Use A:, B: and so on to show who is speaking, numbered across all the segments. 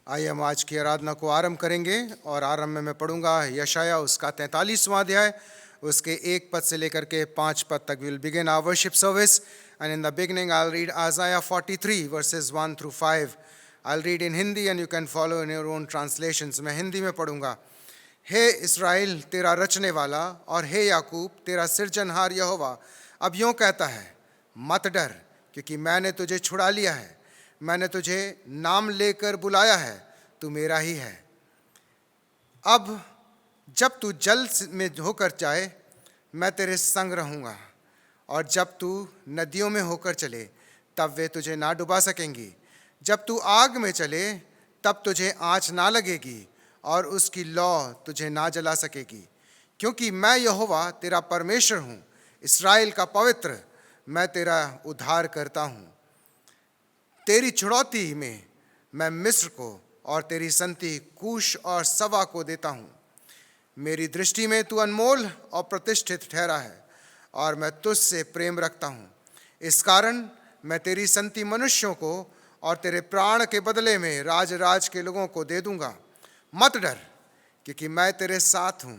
A: आइए हम आज की आराधना को आरंभ करेंगे और आरंभ में मैं पढ़ूंगा यशाया उसका 43वां अध्याय, उसके 1 पद से लेकर के 5 पद तक। Will begin our worship service and in the beginning I will read Isaiah 43 verses 1 through 5. I'll read in Hindi and you can follow in your own translations. मैं हिंदी में पढ़ूंगा। हे इस्राएल तेरा रचने वाला और हे याकूब तेरा सृजनहार यहोवा अब यूँ कहता है, मत डर, क्योंकि मैंने तुझे छुड़ा लिया है, मैंने तुझे नाम लेकर बुलाया है, तू मेरा ही है। अब जब तू जल में होकर जाए मैं तेरे संग रहूँगा, और जब तू नदियों में होकर चले तब वे तुझे ना डुबा सकेंगी। जब तू आग में चले तब तुझे आँच ना लगेगी और उसकी लौ तुझे ना जला सकेगी, क्योंकि मैं यहोवा तेरा परमेश्वर हूँ, इस्राएल का पवित्र, मैं तेरा उद्धार करता हूँ। तेरी छुड़ौती में मैं मिस्र को और तेरी संति कूश और सवा को देता हूँ। मेरी दृष्टि में तू अनमोल और प्रतिष्ठित ठहरा है और मैं तुझसे प्रेम रखता हूँ। इस कारण मैं तेरी संति मनुष्यों को और तेरे प्राण के बदले में राज राज के लोगों को दे दूँगा। मत डर, क्योंकि मैं तेरे साथ हूँ,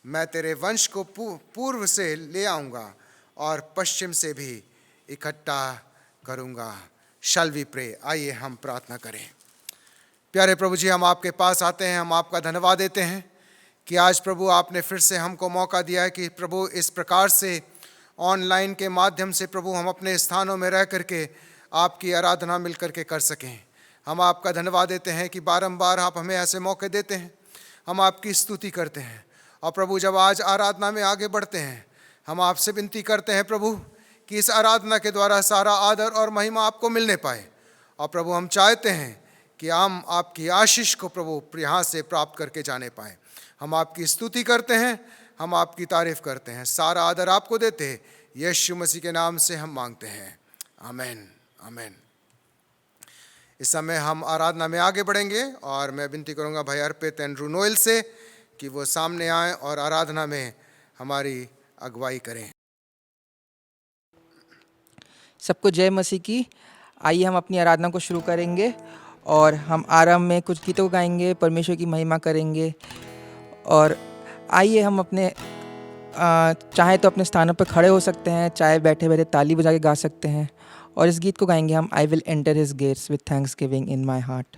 A: मैं तेरे वंश को पूर्व से ले आऊँगा और पश्चिम से भी इकट्ठा करूँगा। Shall we pray? आइए हम प्रार्थना करें। प्यारे प्रभु जी, हम आपके पास आते हैं, हम आपका धन्यवाद देते हैं कि आज प्रभु आपने फिर से हमको मौका दिया है कि प्रभु इस प्रकार से ऑनलाइन के माध्यम से प्रभु हम अपने स्थानों में रह करके आपकी आराधना मिल करके कर सकें। हम आपका धन्यवाद देते हैं कि बारंबार आप हमें ऐसे मौके देते हैं, हम आपकी स्तुति करते हैं। और प्रभु जब आज आराधना में आगे बढ़ते हैं, हम आपसे विनती करते हैं प्रभु कि इस आराधना के द्वारा सारा आदर और महिमा आपको मिलने पाए। और प्रभु हम चाहते हैं कि हम आपकी आशीष को प्रभु यहाँ से प्राप्त करके जाने पाएँ। हम आपकी स्तुति करते हैं, हम आपकी तारीफ करते हैं, सारा आदर आपको देते हैं। यीशु मसीह के नाम से हम मांगते हैं, आमीन आमीन। इस समय हम आराधना में आगे बढ़ेंगे और मैं विनती करूँगा भाई अर्पित एंड्रू नोएल से कि वो सामने आएँ और आराधना में हमारी अगुवाई करें।
B: सबको जय मसीह की। आइए हम अपनी आराधना को शुरू करेंगे और हम आरंभ में कुछ गीतों गाएंगे, परमेश्वर की महिमा करेंगे। और आइए हम अपने चाहे तो अपने स्थानों पर खड़े हो सकते हैं, चाहे बैठे बैठे ताली बजा के गा सकते हैं। और इस गीत को गाएंगे हम, I will enter his gates with thanksgiving in my heart.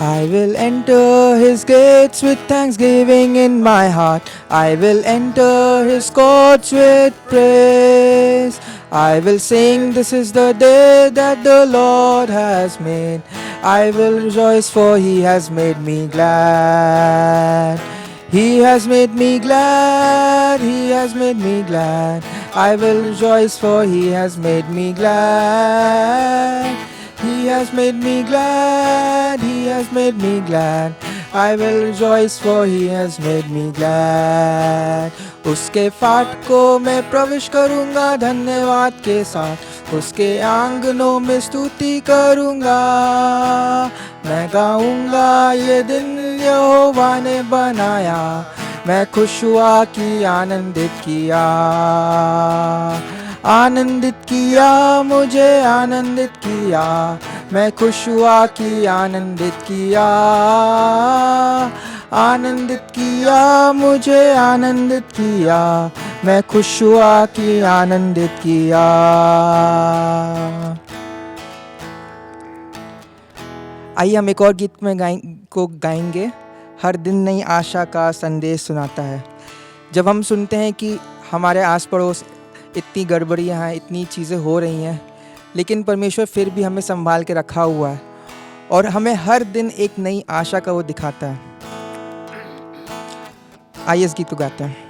B: I will enter his gates with thanksgiving in my heart. I will enter his courts with praise. I will sing, this is the day that the Lord has made. I will rejoice, for he has made me glad. He has made me glad, he has made me glad. I will rejoice, for he has made me glad. He has made me glad, he has made me glad. I will rejoice, for he has made me glad. उसके फाटकों में प्रवेश करूँगा धन्यवाद के साथ, उसके आंगनों में स्तुति करूँगा। मैं गाऊँगा ये दिन यहोवा ने बनाया, मैं खुश हुआ कि आनंदित किया। आनंदित किया, मुझे आनंदित किया, मैं खुश हुआ कि आनंदित किया। आनंदित किया, मुझे आनंदित किया, मैं खुश हुआ कि आनंदित किया। आइए हम एक और गीत में गाएंगे। हर दिन नई आशा का संदेश सुनाता है। जब हम सुनते हैं कि हमारे आस पड़ोस इतनी गड़बड़ियाँ हैं, इतनी चीज़ें हो रही हैं, लेकिन परमेश्वर फिर भी हमें संभाल के रखा हुआ है और हमें हर दिन एक नई आशा का वो दिखाता है। आइए इस गीत को गाते हैं।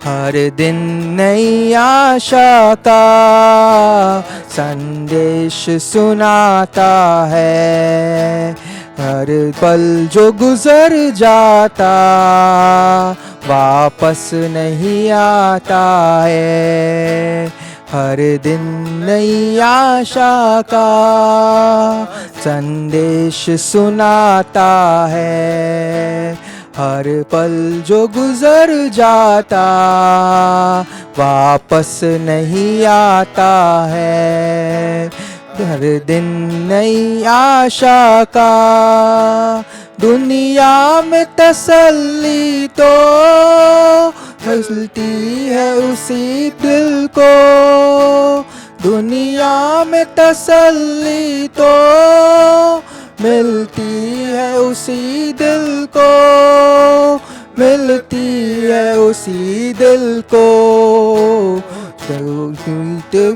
B: हर दिन नई आशा का संदेश सुनाता है। हर पल जो गुजर जाता वापस नहीं आता है। हर दिन नई आशा का संदेश सुनाता है। हर पल जो गुजर जाता वापस नहीं आता है। हर दिन नई आशा का दुनिया में तसल्ली तो मिलती है उसी दिल को। दुनिया में तसल्ली तो मिलती है उसी दिल को। मिलती है उसी दिल को।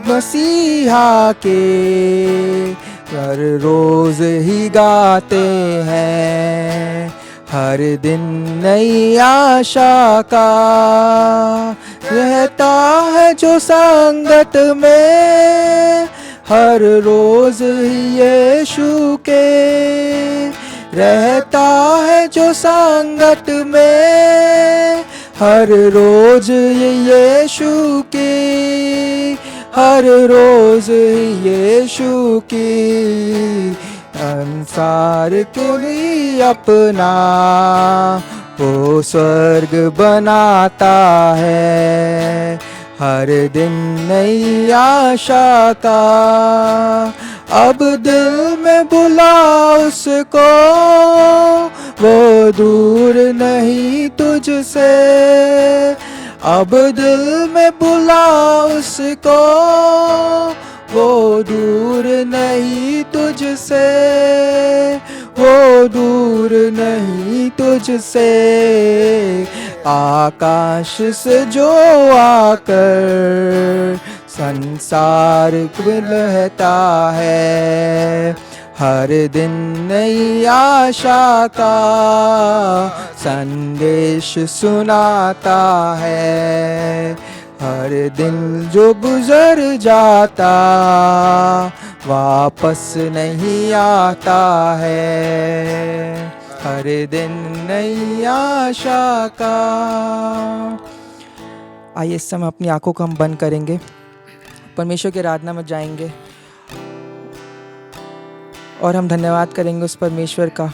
B: मसीहा के हर रोज ही गाते हैं। हर दिन नई आशा का रहता है जो संगत में। हर रोज ही यीशु के रहता है जो संगत में। हर रोज ये यीशु की हर रोज यीशु की संसार के लिए अपना वो स्वर्ग बनाता है। हर दिन नई आशा का अब दिल में बुला उसको। वो दूर नहीं तुझसे अब दिल में बुला उसको। वो दूर नहीं तुझसे वो दूर नहीं तुझसे। आकाश से जो आकर संसार में रहता है। हर दिन नई आशा का संदेश सुनाता है। हर दिन जो गुजर जाता वापस नहीं आता है। हर दिन नई आशा का। आइए इस समय अपनी आंखों को हम बंद करेंगे, परमेश्वर की आराधना में जाएंगे और हम धन्यवाद करेंगे उस परमेश्वर का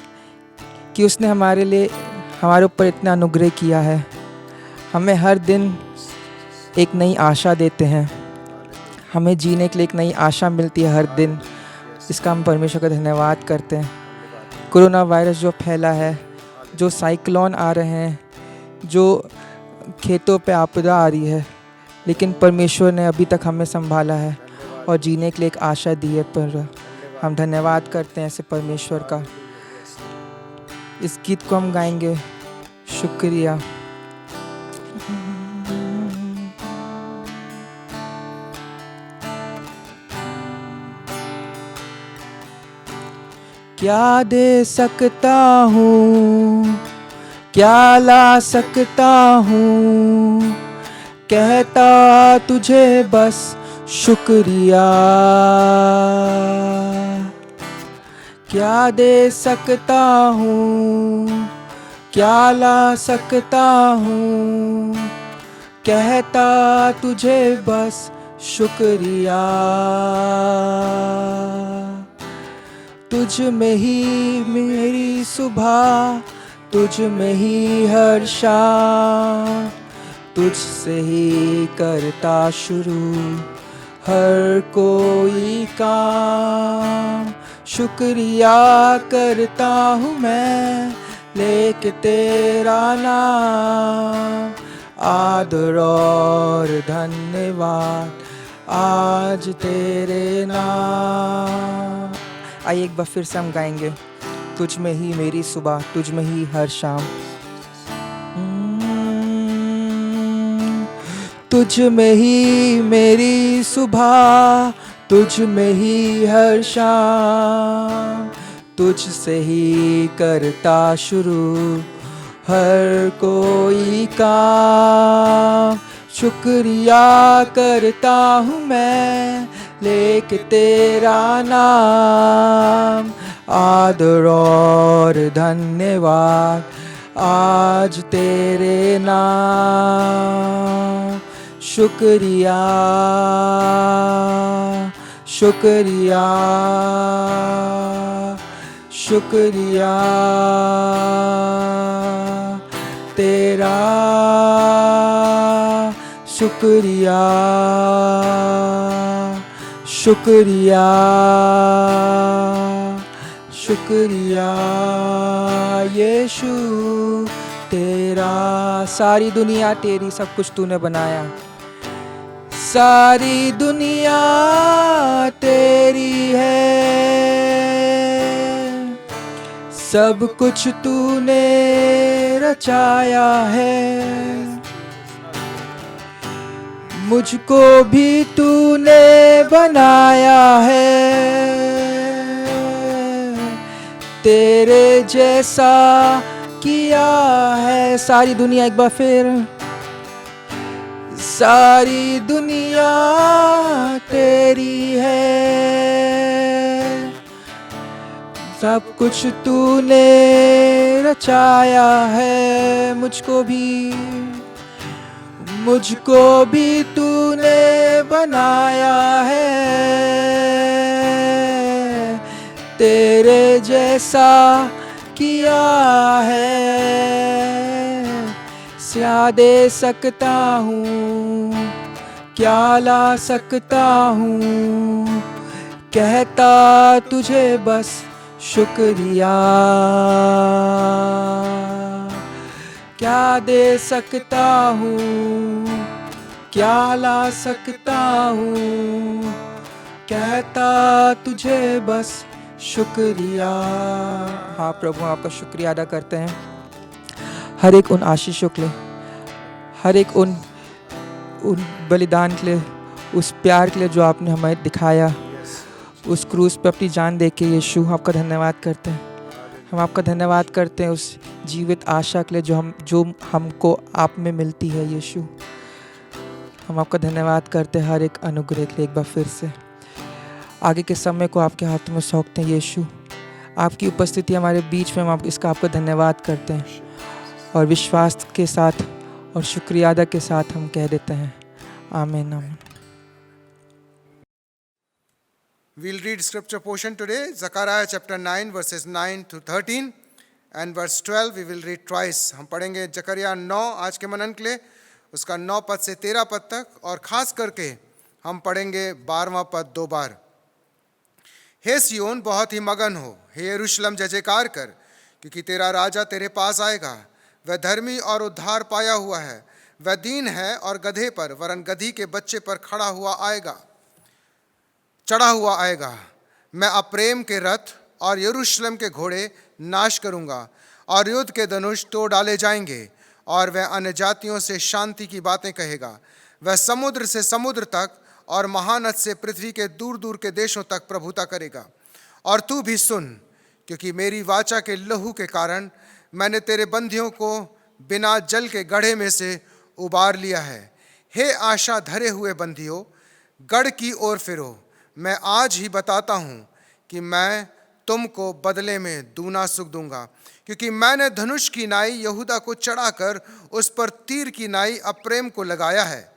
B: कि उसने हमारे लिए हमारे ऊपर इतना अनुग्रह किया है। हमें हर दिन एक नई आशा देते हैं। हमें जीने के लिए एक नई आशा मिलती है हर दिन। इसका हम परमेश्वर का धन्यवाद करते हैं। कोरोना वायरस जो फैला है, जो साइक्लोन आ रहे हैं, जो खेतों पे आपदा आ रही है, लेकिन परमेश्वर ने अभी तक हमें संभाला है और जीने के लिए एक आशा दी है। पर हम धन्यवाद करते हैं ऐसे परमेश्वर का। इस गीत को हम गाएंगे, शुक्रिया। क्या दे सकता हूँ, क्या ला सकता हूँ, कहता तुझे बस शुक्रिया। क्या दे सकता हूँ, क्या ला सकता हूँ, कहता तुझे बस शुक्रिया। तुझ में ही मेरी सुबह, तुझ में ही हर शाम, तुझसे ही करता शुरू हर कोई काम। शुक्रिया करता हूँ मैं लेके तेरा नाम। आदर और धन्यवाद आज तेरे नाम। आइए एक बार फिर से हम गाएंगे, तुझ में ही मेरी सुबह, तुझ में ही हर शाम। तुझ में ही मेरी सुबह, तुझ में ही हर शाम, तुझसे ही करता शुरू हर कोई काम। शुक्रिया करता हूँ मैं लेके तेरा नाम। आदर और धन्यवाद आज तेरे नाम शुक्रिया, शुक्रिया, शुक्रिया तेरा, शुक्रिया, शुक्रिया, शुक्रिया यीशु तेरा। सारी दुनिया तेरी, सब कुछ तूने बनाया। सारी दुनिया तेरी है, सब कुछ तूने रचाया है। मुझको भी तूने बनाया है, तेरे जैसा किया है। सारी दुनिया, एक बार फिर, सारी दुनिया तेरी है, सब कुछ तूने रचाया है। मुझको भी तूने बनाया है, तेरे जैसा किया है। क्या दे सकता हूँ, क्या ला सकता हूँ, कहता तुझे बस शुक्रिया। क्या दे सकता हूँ, क्या ला सकता हूँ, कहता तुझे बस शुक्रिया। हाँ प्रभु, आपका शुक्रिया अदा करते हैं हर एक उन आशीषों के लिए, हर एक उन बलिदान के लिए, उस प्यार के लिए जो आपने हमें दिखाया उस क्रूस पे अपनी जान दे के। यीशु, आपका धन्यवाद करते हैं। हम आपका धन्यवाद करते हैं उस जीवित आशा के लिए जो हमको आप में मिलती है। यीशु, हम आपका धन्यवाद करते हैं हर एक अनुग्रह के लिए। एक बार फिर से आगे के समय को आपके हाथों में सौंपते हैं। यीशु, आपकी उपस्थिति हमारे बीच में, हम आपका धन्यवाद करते हैं और विश्वास के साथ और शुक्रिया अदा के साथ हम कह देते हैं आमीन, आमीन।
A: We'll read scripture portion today, Zechariah chapter 9 verses 9 to 13 and verse 12 we will read twice. हम पढ़ेंगे जकरिया 9 आज के मनन के लिए, उसका 9 पद से 13 पद तक, और खास करके हम पढ़ेंगे 12वां पद 2 बार। हे सियोन, बहुत ही मगन हो, हे यरूशलेम जय जयकार कर, क्योंकि तेरा राजा तेरे पास आएगा। वह धर्मी और उद्धार पाया हुआ है, वह दीन है और गधे पर, वरन गधी के बच्चे पर चढ़ा हुआ आएगा। मैं अप्रेम के रथ और यरूशलेम के घोड़े नाश करूंगा, और युद्ध के धनुष तोड़ डाले जाएंगे, और वह अन्य जातियों से शांति की बातें कहेगा। वह समुद्र से समुद्र तक और महानद से पृथ्वी के दूर दूर के देशों तक प्रभुता करेगा। और तू भी सुन, क्योंकि मेरी वाचा के लहू के कारण मैंने तेरे बंदियों को बिना जल के गड्ढे में से उबार लिया है। हे आशा धरे हुए बंदियों, गढ़ की ओर फिरो। मैं आज ही बताता हूँ कि मैं तुमको बदले में दूना सुख दूंगा, क्योंकि मैंने धनुष की नाई यहूदा को चढ़ाकर उस पर तीर की नाई अप्रेम को लगाया है।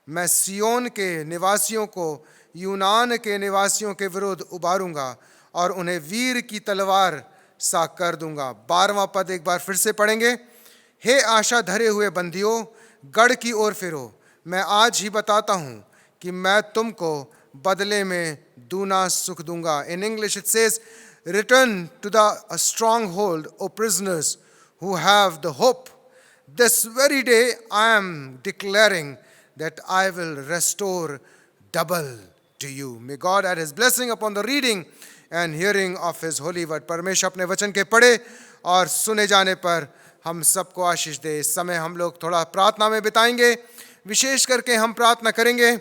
A: मैं सियोन के निवासियों को यूनान के निवासियों के विरुद्ध उबारूंगा और उन्हें वीर की तलवार सा कर दूंगा। 12वां पद एक बार फिर से पढ़ेंगे। हे आशा धरे हुए बंदियों, गढ़ की ओर फिरो। मैं आज ही बताता हूँ कि मैं तुमको बदले में दूना सुख दूंगा। In English it says, return to the stronghold, O prisoners who have the hope. This very day I am declaring that I will restore double to you. May God add his blessing upon the reading and hearing of his holy word. परमेश्वर अपने वचन के पढ़े और सुने जाने पर हम सबको आशीष दे। इस समय हम लोग थोड़ा प्रार्थना में बिताएंगे। विशेष करके हम प्रार्थना करेंगे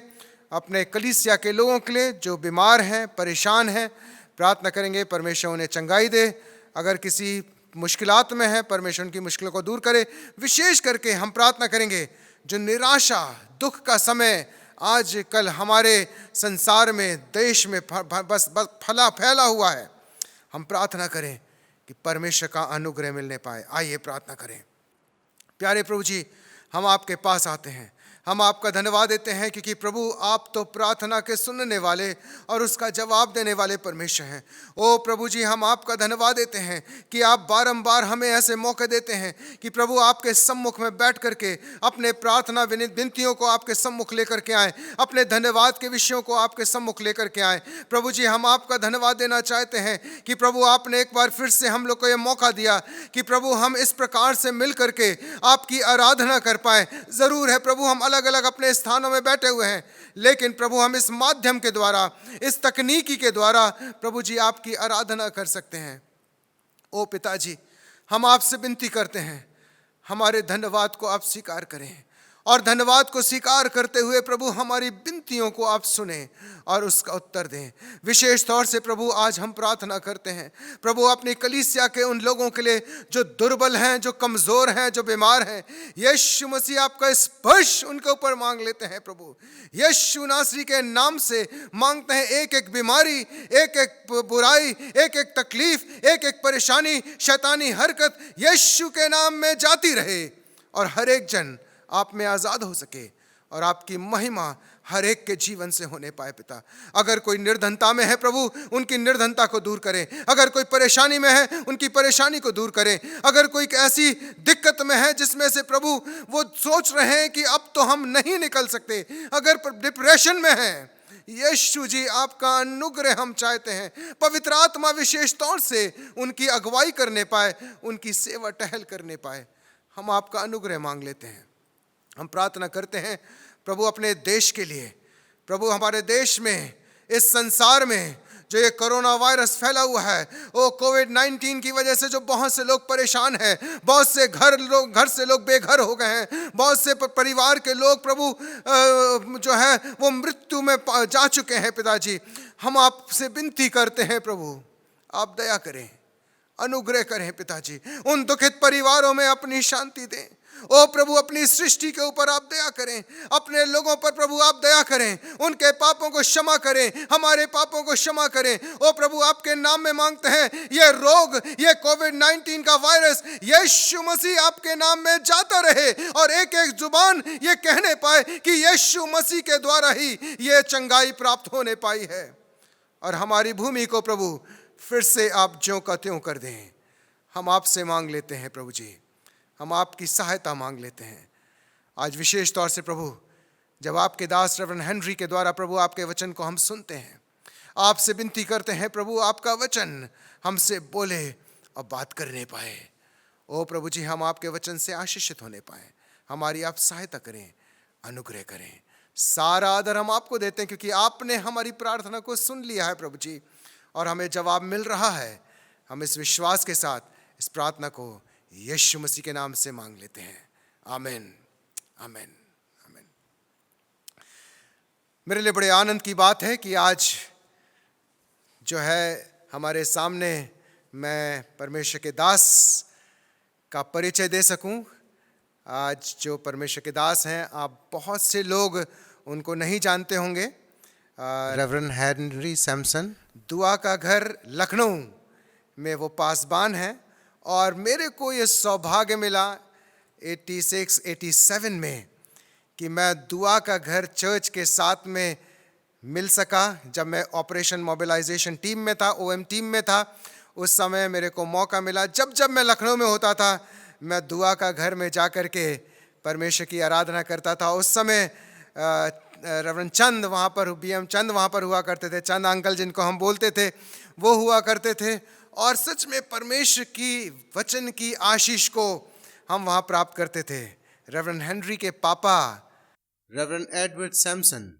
A: अपने कलीसिया के लोगों के लिए जो बीमार हैं, परेशान हैं। प्रार्थना करेंगे परमेश्वर उन्हें चंगाई दे। अगर किसी मुश्किलात में है, परमेश्वर उनकी मुश्किलों को दूर करे। विशेष करके हम प्रार्थना करेंगे जो निराशा, दुख का समय आज कल हमारे संसार में, देश में बस फैला हुआ है। हम प्रार्थना करें कि परमेश्वर का अनुग्रह मिलने पाए। आइए प्रार्थना करें। प्यारे प्रभु जी, हम आपके पास आते हैं, हम आपका धन्यवाद देते हैं क्योंकि प्रभु आप तो प्रार्थना के सुनने वाले और उसका जवाब देने वाले परमेश्वर हैं। ओ प्रभु जी, हम आपका धन्यवाद देते हैं कि आप बारंबार हमें ऐसे मौके देते हैं कि प्रभु आपके सम्मुख में बैठ करके अपने प्रार्थना विनतियों को आपके सम्मुख लेकर के आए, अपने धन्यवाद के विषयों को आपके सम्मुख लेकर के आए। प्रभु जी, हम आपका धन्यवाद देना चाहते हैं कि प्रभु आपने एक बार फिर से हम लोग को यह मौका दिया कि प्रभु हम इस प्रकार से मिल करके आपकी आराधना कर पाए। ज़रूर है प्रभु, हम अलग अलग अपने स्थानों में बैठे हुए हैं, लेकिन प्रभु हम इस माध्यम के द्वारा, इस तकनीकी के द्वारा प्रभु जी आपकी आराधना कर सकते हैं। ओ पिताजी, हम आपसे विनती करते हैं, हमारे धन्यवाद को आप स्वीकार करें और धन्यवाद को स्वीकार करते हुए प्रभु हमारी विनतियों को आप सुने और उसका उत्तर दें। विशेष तौर से प्रभु आज हम प्रार्थना करते हैं प्रभु अपनी कलीसिया के उन लोगों के लिए जो दुर्बल हैं, जो कमज़ोर हैं, जो बीमार हैं। यीशु मसीह आपका स्पर्श उनके ऊपर मांग लेते हैं प्रभु। यीशु नासरी के नाम से मांगते हैं, एक एक बीमारी, एक एक बुराई, एक एक तकलीफ, एक एक परेशानी, शैतानी हरकत यीशु के नाम में जाती रहे और हर एक जन आप में आज़ाद हो सके और आपकी महिमा हर एक के जीवन से होने पाए। पिता, अगर कोई निर्धनता में है प्रभु, उनकी निर्धनता को दूर करें। अगर कोई परेशानी में है, उनकी परेशानी को दूर करें। अगर कोई ऐसी दिक्कत में है जिसमें से प्रभु वो सोच रहे हैं कि अब तो हम नहीं निकल सकते, अगर डिप्रेशन में है, यीशु जी आपका अनुग्रह हम चाहते हैं। पवित्र आत्मा विशेष तौर से उनकी अगुवाई करने पाए, उनकी सेवा टहल करने पाए। हम आपका अनुग्रह मांग लेते हैं। हम प्रार्थना करते हैं प्रभु अपने देश के लिए। प्रभु हमारे देश में, इस संसार में जो ये कोरोना वायरस फैला हुआ है, वो कोविड-19 की वजह से जो बहुत से लोग परेशान हैं, बहुत से घर से लोग बेघर हो गए हैं, बहुत से परिवार के लोग प्रभु जो है वो मृत्यु में जा चुके हैं। पिताजी, हम आपसे विनती करते हैं प्रभु आप दया करें, अनुग्रह करें। पिताजी, उन दुखित परिवारों में अपनी शांति दें। ओ प्रभु, अपनी सृष्टि के ऊपर आप दया करें, अपने लोगों पर प्रभु आप दया करें, उनके पापों को क्षमा करें, हमारे पापों को क्षमा करें। ओ प्रभु, आपके नाम में मांगते हैं, ये रोग, ये कोविड-19 का वायरस यीशु मसीह आपके नाम में जाता रहे और एक एक जुबान ये कहने पाए कि यीशु मसीह के द्वारा ही ये चंगाई प्राप्त होने पाई है। और हमारी भूमि को प्रभु फिर से आप ज्यों का त्यों कर दें। हम आपसे मांग लेते हैं प्रभु जी, हम आपकी सहायता मांग लेते हैं। आज विशेष तौर से प्रभु, जब आपके दास रेवरेंड हेनरी के द्वारा प्रभु आपके वचन को हम सुनते हैं, आपसे विनती करते हैं प्रभु आपका वचन हमसे बोले और बात करने पाए। ओ प्रभु जी, हम आपके वचन से आशीषित होने पाए। हमारी आप सहायता करें, अनुग्रह करें। सारा आदर हम आपको देते हैं क्योंकि आपने हमारी प्रार्थना को सुन लिया है प्रभु जी, और हमें जवाब मिल रहा है। हम इस विश्वास के साथ इस प्रार्थना को यीशु मसीह के नाम से मांग लेते हैं। आमीन, आमीन, आमीन। मेरे लिए बड़े आनंद की बात है कि आज जो है हमारे सामने मैं परमेश्वर के दास का परिचय दे सकूं। आज जो परमेश्वर के दास हैं, आप बहुत से लोग उनको नहीं जानते होंगे। रेवरेंड हेनरी सैमसन, दुआ का घर लखनऊ में वो पासबान हैं और मेरे को ये सौभाग्य मिला 86-87 में कि मैं दुआ का घर चर्च के साथ में मिल सका। जब मैं ऑपरेशन मोबिलाइजेशन टीम में था, OM टीम में था, उस समय मेरे को मौका मिला। जब जब मैं लखनऊ में होता था, मैं दुआ का घर में जा कर के परमेश्वर की आराधना करता था। उस समय रेवरेंड चंद वहाँ पर, BM चंद वहाँ पर हुआ करते थे। चंद अंकल जिनको हम बोलते थे, वो हुआ करते थे। और सच में परमेश्वर की वचन की आशीष को हम वहाँ प्राप्त करते थे। रेवरेंड हेनरी के पापा रेवरेंड एडवर्ड सैमसन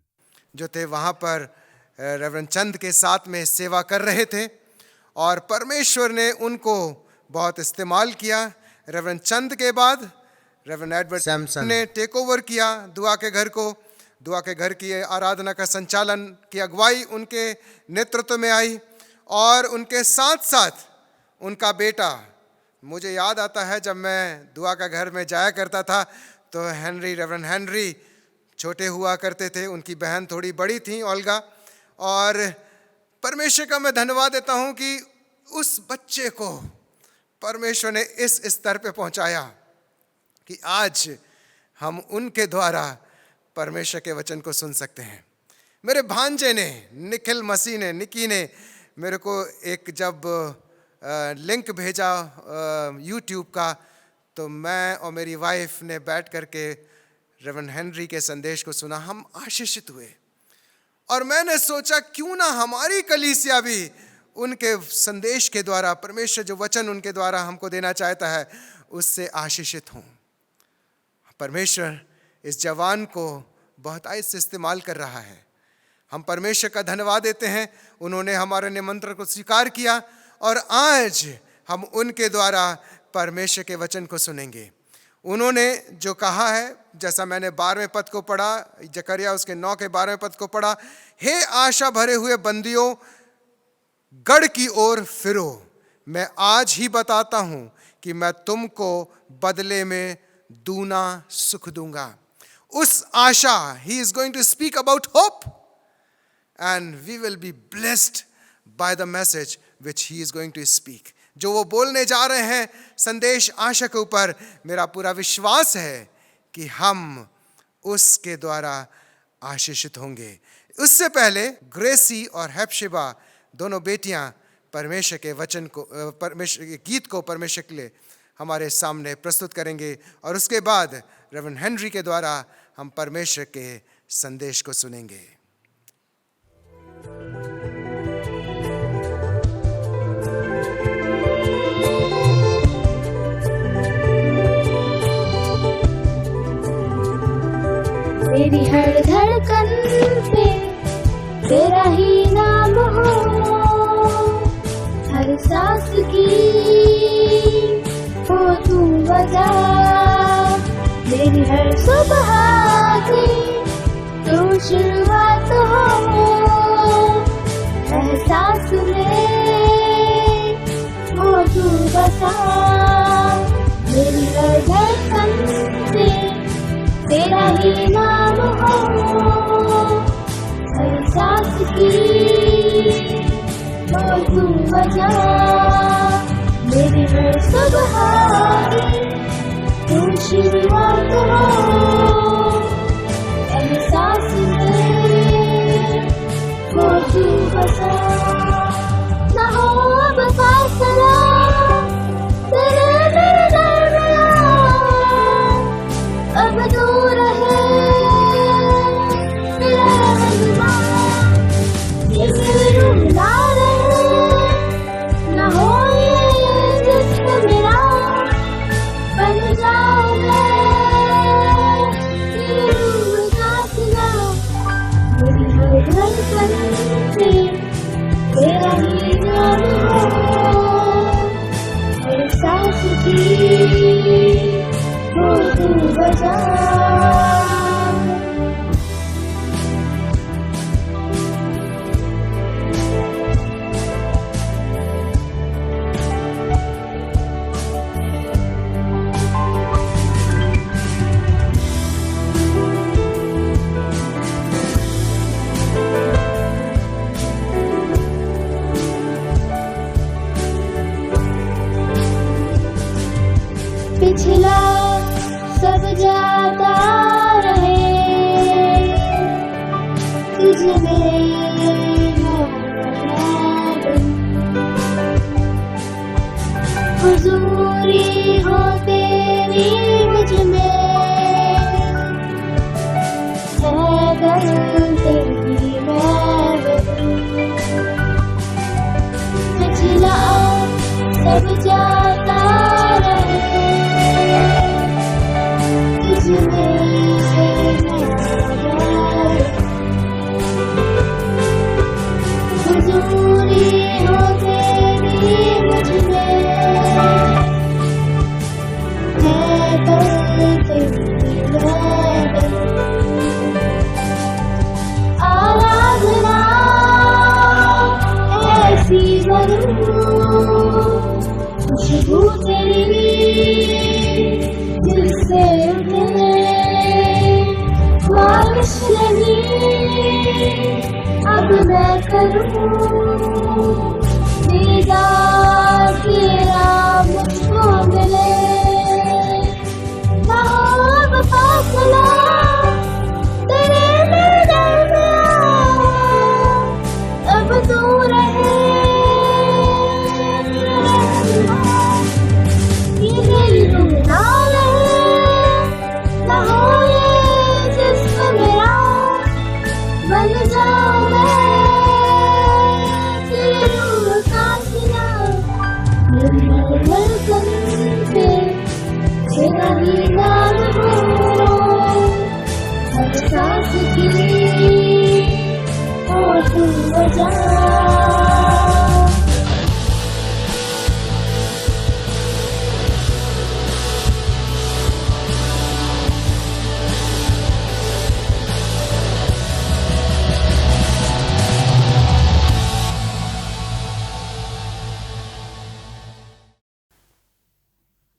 A: जो थे, वहाँ पर रेवरेंड चंद के साथ में सेवा कर रहे थे और परमेश्वर ने उनको बहुत इस्तेमाल किया। रेवरेंड चंद के बाद रेवरेंड एडवर्ड सैमसन ने टेक ओवर किया दुआ के घर को। दुआ के घर की आराधना का संचालन की अगुवाई उनके नेतृत्व में आई और उनके साथ साथ उनका बेटा, मुझे याद आता है जब मैं दुआ का घर में जाया करता था तो रेवरेंड हेनरी छोटे हुआ करते थे, उनकी बहन थोड़ी बड़ी थी, ओल्गा। और परमेश्वर का मैं धन्यवाद देता हूँ कि उस बच्चे को परमेश्वर ने इस स्तर पे पहुंचाया कि आज हम उनके द्वारा परमेश्वर के वचन को सुन सकते हैं। मेरे भांजे ने, निकी ने मेरे को एक जब लिंक भेजा यूट्यूब का, तो मैं और मेरी वाइफ ने बैठ करके रेवरेंड हेनरी के संदेश को सुना। हम आशीषित हुए और मैंने सोचा क्यों ना हमारी कलीसिया भी उनके संदेश के द्वारा, परमेश्वर जो वचन उनके द्वारा हमको देना चाहता है, उससे आशीषित हूँ। परमेश्वर इस जवान को बहुत आयत से इस्तेमाल कर रहा है। हम परमेश्वर का धन्यवाद देते हैं, उन्होंने हमारे निमंत्रण को स्वीकार किया और आज हम उनके द्वारा परमेश्वर के वचन को सुनेंगे। उन्होंने जो कहा है, जैसा मैंने 12वें पद को पढ़ा, जकरिया उसके 9 के 12वें पद को पढ़ा, हे आशा भरे हुए बंदियों, गढ़ की ओर फिरो, मैं आज ही बताता हूं कि मैं तुमको बदले में दूना सुख दूंगा। उस आशा, he is going to speak about hope and we will be blessed by the message which he is going to speak. जो वो बोलने जा रहे हैं संदेश आशा के ऊपर, मेरा पूरा विश्वास है कि हम उसके द्वारा आशीषित होंगे। उससे पहले ग्रेसी और हेप्शिबा दोनों बेटियां परमेश्वर के वचन को, परमेश्वर के गीत को परमेश्वर के लिए हमारे सामने प्रस्तुत करेंगे और उसके बाद रेवरेंड हेनरी के द्वारा हम परमेश्वर के संदेश को सुनेंगे।
C: मेरी हर धड़कन पे तेरा ही नाम हो, हर सांस की हो तू वजह, मेरी हर सुबह की तू शुरुआत हो, एहसास में हो तू बसा, मेरी हर धड़कन पे तेरा ही नाम हो, हर सांस की हो तू वजह, मेरी हर सुबह की तू शुरुआत हो, एहसास में हो तू बसा, ना हो अब फासला तेरे मेरे दरमियान, अब दूर है तेरा रहनुमा, ये रूह ना रहे, ना हो ये जिस्म मेरा, बन जाऊं मैं ये रूह का सिला, मेरी हर धड़कन पे तेरा ही नाम हो, हर सांस की हो तू वजह। पिछला सब जाता रहे, तुझ में हुजूरी हो तेरी मुझ में, है गम तेरी पिछला सब जाता रहे, हुजूरी हो तेरी मुझ में, है तेरी आराधना ऐसी करूं, खुशबू तेरी जिससे उठे ख्वाहिश नहीं, अब मैं करूं दीदार तेरा मुझ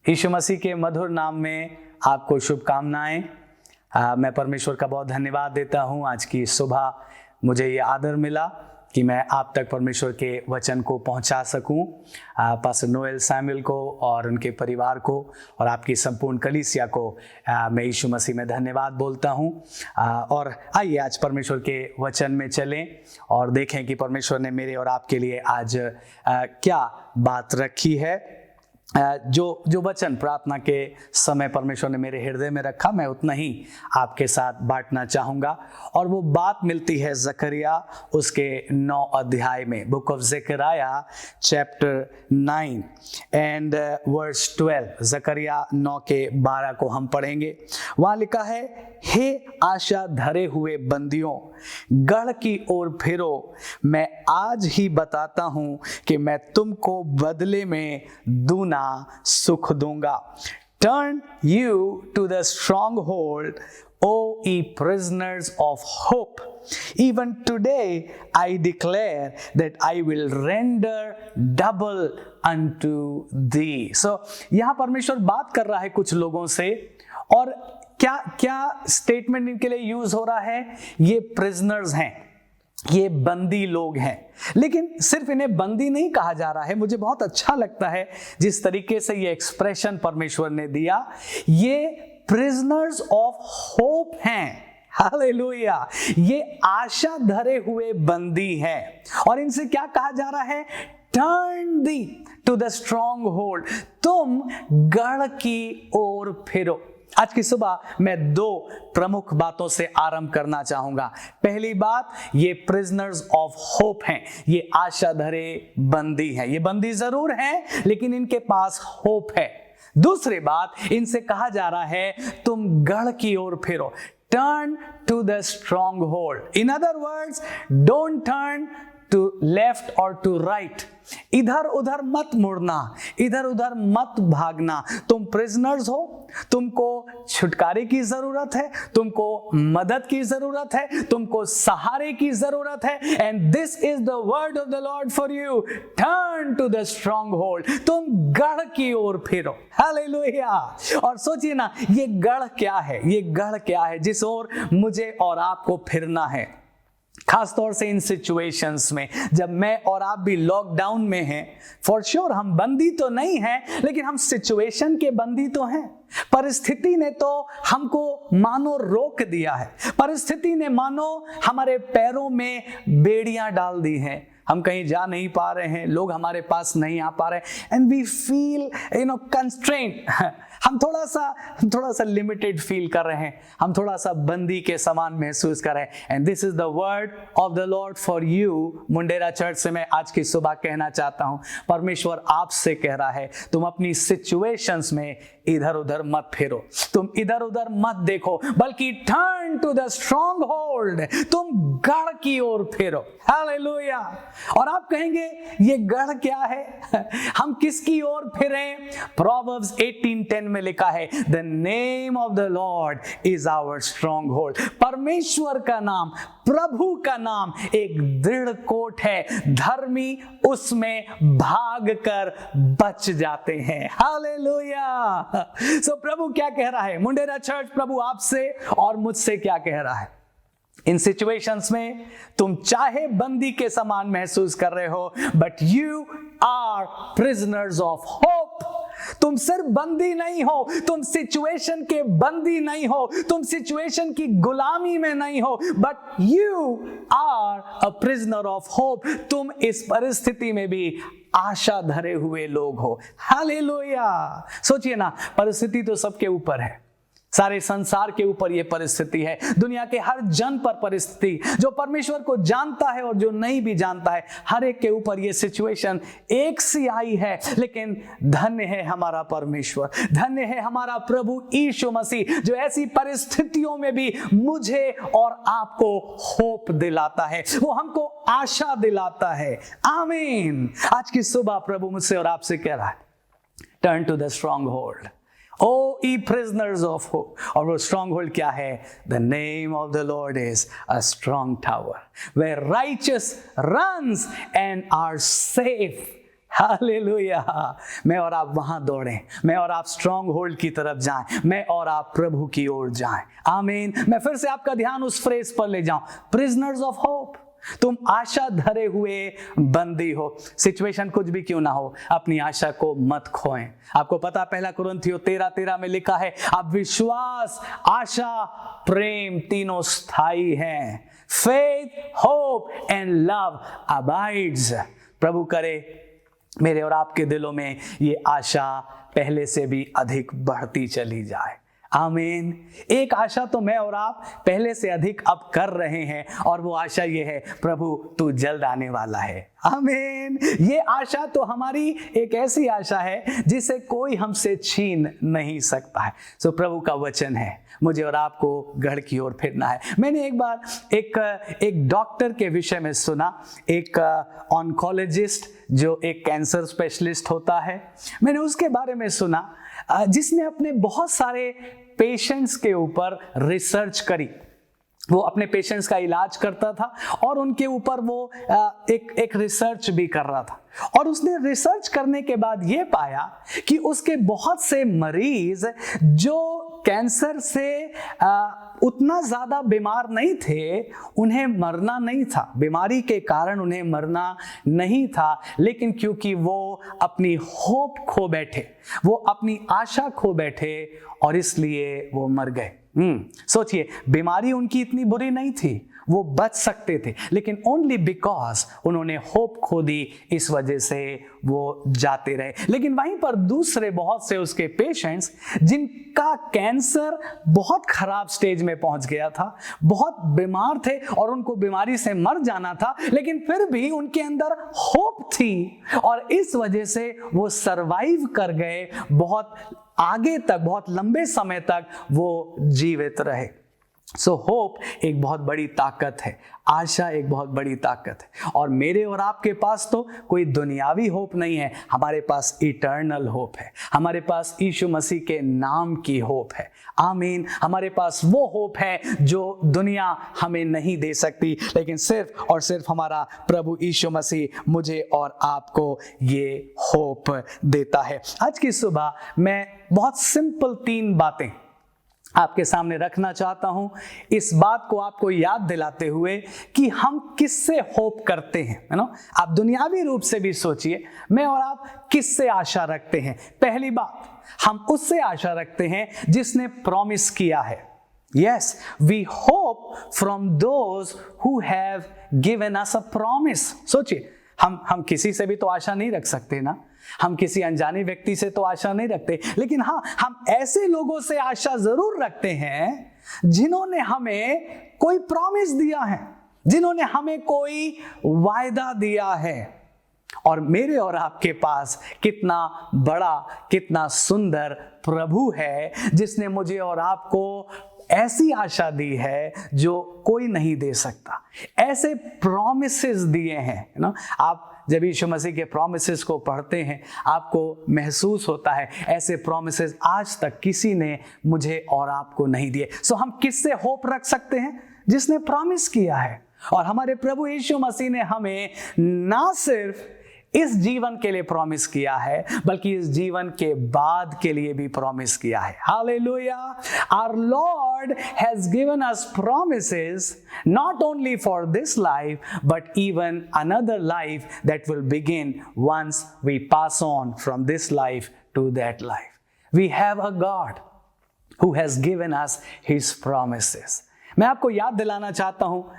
D: यीशु मसीह के मधुर नाम में आपको शुभकामनाएं। मैं परमेश्वर का बहुत धन्यवाद देता हूं। आज की सुबह मुझे ये आदर मिला कि मैं आप तक परमेश्वर के वचन को पहुंचा सकूं। पास्टर नोएल सैमुअल को और उनके परिवार को और आपकी संपूर्ण कलीसिया को मैं यीशु मसीह में धन्यवाद बोलता हूं। और आइए आज परमेश्वर के वचन में चलें और देखें कि परमेश्वर ने मेरे और आपके लिए आज क्या बात रखी है। जो वचन प्रार्थना के समय परमेश्वर ने मेरे हृदय में रखा, मैं उतना ही आपके साथ बांटना चाहूँगा। और वो बात मिलती है जकरिया उसके 9 अध्याय में, book of Zechariah chapter 9 and verse 12। Zechariah 9 के 12 को हम पढ़ेंगे। वहाँ लिखा है, हे आशा धरे हुए बंदियों, गढ़ की ओर फिरो, मैं आज ही बताता हूँ कि मैं तुमको बदले में दूना सुख दूंगा। Turn you to the stronghold, O ye prisoners of hope. Even today I declare that I will render double unto thee. So यहाँ परमेश्वर बात कर रहा है कुछ लोगों से, और क्या स्टेटमेंट इनके लिए यूज हो रहा है? ये प्रिजनर्स हैं, ये बंदी लोग हैं। लेकिन सिर्फ इन्हें बंदी नहीं कहा जा रहा है। मुझे बहुत अच्छा लगता है जिस तरीके से ये एक्सप्रेशन परमेश्वर ने दिया। ये प्रिजनर्स ऑफ होप हैं। हालेलुया। ये आशा धरे हुए बंदी हैं। और इनसे क्या कहा जा रहा है? Turn thee to the strong hold, तुम गढ़ की ओर फिरो। आज की सुबह मैं 2 प्रमुख बातों से आरंभ करना चाहूंगा। पहली बात, ये प्रिजनर्स ऑफ होप हैं, ये आशा धरे बंदी हैं। ये बंदी जरूर हैं लेकिन इनके पास होप है। दूसरी बात, इनसे कहा जा रहा है तुम गढ़ की ओर फिरो, turn to the strong hold. In other words, don't turn to left और टू राइट। इधर उधर मत मुड़ना, इधर उधर मत भागना। तुम प्रिजनर्स हो, तुमको छुटकारे की जरूरत है, तुमको मदद की जरूरत है, तुमको सहारे की जरूरत है। And this is the word of the Lord for you, turn to the strong hold, तुम गढ़ की ओर फिरो। हालेलुया। और सोचिए ना, ये गढ़ क्या है? ये गढ़ क्या है जिस ओर मुझे और आपको फिरना है? खासतौर से इन सिचुएशंस में जब मैं और आप भी लॉकडाउन में हैं। फॉर श्योर हम बंदी तो नहीं हैं, लेकिन हम सिचुएशन के बंदी तो हैं। परिस्थिति ने तो हमको मानो रोक दिया है, परिस्थिति ने मानो हमारे पैरों में बेड़ियां डाल दी हैं। हम कहीं जा नहीं पा रहे हैं, लोग हमारे पास नहीं आ पा रहे हैं, एंड वी फील कंस्ट्रेंट। हम थोड़ा सा लिमिटेड फील कर रहे हैं, हम थोड़ा सा बंदी के समान महसूस कर रहे हैं। And this is the word of the Lord for you. Mundera church से मैं आज की सुबह कहना चाहता हूं, परमेश्वर आपसे कह रहा है, तुम अपनी सिचुएशंस में इधर उधर मत फिरो, तुम इधर उधर मत देखो, बल्कि turn to the strong hold, तुम गढ़ की ओर फिरो। हालेलुया। और आप कहेंगे ये गढ़ क्या है? हम किसकी ओर फिरें? प्रोवर्ब्स 18:10 में लिखा है, the name of the Lord is our strong hold. परमेश्वर का नाम, प्रभु का नाम एक दृढ़ कोट है, धर्मी उसमें भाग कर बच जाते हैं। हालेलुया। सो प्रभु क्या कह रहा है? मुंडेरा चर्च, प्रभु आपसे और मुझसे क्या कह रहा है? इन सिचुएशंस में तुम चाहे बंदी के समान महसूस कर रहे हो, but you are prisoners of hope. तुम सिर्फ बंदी नहीं हो, तुम सिचुएशन के बंदी नहीं हो, तुम सिचुएशन की गुलामी में नहीं हो, but you are a prisoner of hope. तुम इस परिस्थिति में भी आशा धरे हुए लोग हो। हालेलुया। सोचिए ना, परिस्थिति तो सबके ऊपर है, सारे संसार के ऊपर यह परिस्थिति है, दुनिया के हर जन पर परिस्थिति, जो परमेश्वर को जानता है और जो नहीं भी जानता है, हर एक के ऊपर यह सिचुएशन एक सी आई है। लेकिन धन्य है हमारा परमेश्वर, धन्य है हमारा प्रभु यीशु मसीह, जो ऐसी परिस्थितियों में भी मुझे और आपको होप दिलाता है, वो हमको आशा दिलाता है। आमीन। आज की सुबह प्रभु मुझसे और आपसे कह रहा है, turn to the strong hold, O ye prisoners of hope। और वो स्ट्रॉन्ग होल्ड क्या है? The name of the Lord is a strong tower where righteous runs and are safe। Hallelujah. मैं और आप वहां दौड़ें, मैं और आप स्ट्रॉन्ग होल्ड की तरफ जाएं, मैं और आप प्रभु की ओर जाएं। आमीन। मैं फिर से आपका ध्यान उस फ्रेज पर ले जाऊं, प्रिजनर्स ऑफ होप। तुम आशा धरे हुए बंदी हो। सिचुएशन कुछ भी क्यों ना हो, अपनी आशा को मत खोएं। आपको पता, पहला कुरिन्थियों 13:13 में लिखा है, अब विश्वास, आशा, प्रेम तीनों स्थायी हैं। Faith, hope and love abides. प्रभु करे मेरे और आपके दिलों में ये आशा पहले से भी अधिक बढ़ती चली जाए। आमीन। एक आशा तो मैं और आप पहले से अधिक अब कर रहे हैं, और वो आशा ये है, प्रभु तू जल्द आने वाला है। आमीन। ये आशा तो हमारी एक ऐसी आशा है जिसे कोई हमसे छीन नहीं सकता है। सो प्रभु का वचन है, मुझे और आपको गढ़ की ओर फिरना है। मैंने एक बार एक डॉक्टर के विषय में सुना, एक ऑन्कोलॉजिस्ट जो एक कैंसर स्पेशलिस्ट होता है, मैंने उसके बारे में सुना, जिसने अपने बहुत सारे पेशेंट्स के ऊपर रिसर्च करी। वो अपने पेशेंट्स का इलाज करता था और उनके ऊपर वो एक रिसर्च भी कर रहा था। और उसने रिसर्च करने के बाद ये पाया कि उसके बहुत से मरीज जो कैंसर से उतना ज़्यादा बीमार नहीं थे, उन्हें मरना नहीं था, बीमारी के कारण उन्हें मरना नहीं था, लेकिन क्योंकि वो अपनी होप खो बैठे, वो अपनी आशा खो बैठे, और इसलिए वो मर गए। सोचिए, बीमारी उनकी इतनी बुरी नहीं थी, वो बच सकते थे, लेकिन ओनली बिकॉज उन्होंने होप खो दी, इस वजह से वो जाते रहे। लेकिन वहीं पर दूसरे बहुत से उसके पेशेंट्स जिनका कैंसर बहुत खराब स्टेज में पहुंच गया था, बहुत बीमार थे और उनको बीमारी से मर जाना था, लेकिन फिर भी उनके अंदर होप थी और इस वजह से वो सरवाइव कर गए, बहुत आगे तक, बहुत लंबे समय तक वो जीवित रहे। सो होप एक बहुत बड़ी ताकत है, आशा एक बहुत बड़ी ताकत है। और मेरे और आपके पास तो कोई दुनियावी होप नहीं है, हमारे पास इटर्नल होप है, हमारे पास यीशु मसीह के नाम की होप है। आमीन। हमारे पास वो होप है जो दुनिया हमें नहीं दे सकती, लेकिन सिर्फ और सिर्फ हमारा प्रभु यीशु मसीह मुझे और आपको ये होप देता है। आज की सुबह मैं बहुत सिंपल 3 बातें आपके सामने रखना चाहता हूं, इस बात को आपको याद दिलाते हुए कि हम किससे होप करते हैं, है ना। आप दुनियावी रूप से भी सोचिए, मैं और आप किससे आशा रखते हैं। पहली बात, हम उससे आशा रखते हैं जिसने प्रॉमिस किया है। Yes, we hope from those who have given us a promise. सोचिए, हम किसी से भी तो आशा नहीं रख सकते ना, हम किसी अनजाने व्यक्ति से तो आशा नहीं रखते, लेकिन हाँ, हम ऐसे लोगों से आशा जरूर रखते हैं जिन्होंने हमें कोई प्रॉमिस दिया है, जिन्होंने हमें कोई वायदा दिया है। और मेरे और आपके पास कितना बड़ा, कितना सुंदर प्रभु है जिसने मुझे और आपको ऐसी आशा दी है जो कोई नहीं दे सकता, ऐसे प्रॉमिसेस दिए हैं ना। आप जब यीशु मसीह के प्रॉमिसेस को पढ़ते हैं, आपको महसूस होता है ऐसे प्रॉमिसेस आज तक किसी ने मुझे और आपको नहीं दिए। सो हम किससे होप रख सकते हैं? जिसने प्रॉमिस किया है। और हमारे प्रभु यीशु मसीह ने हमें ना सिर्फ इस जीवन के लिए प्रॉमिस किया है, बल्कि इस जीवन के बाद के लिए भी प्रॉमिस किया है। Hallelujah. Our Lord has given us promises not only for this life, but even another life that will begin once we pass on from this life to that life. We have a God who has given us His promises. मैं आपको याद दिलाना चाहता हूँ,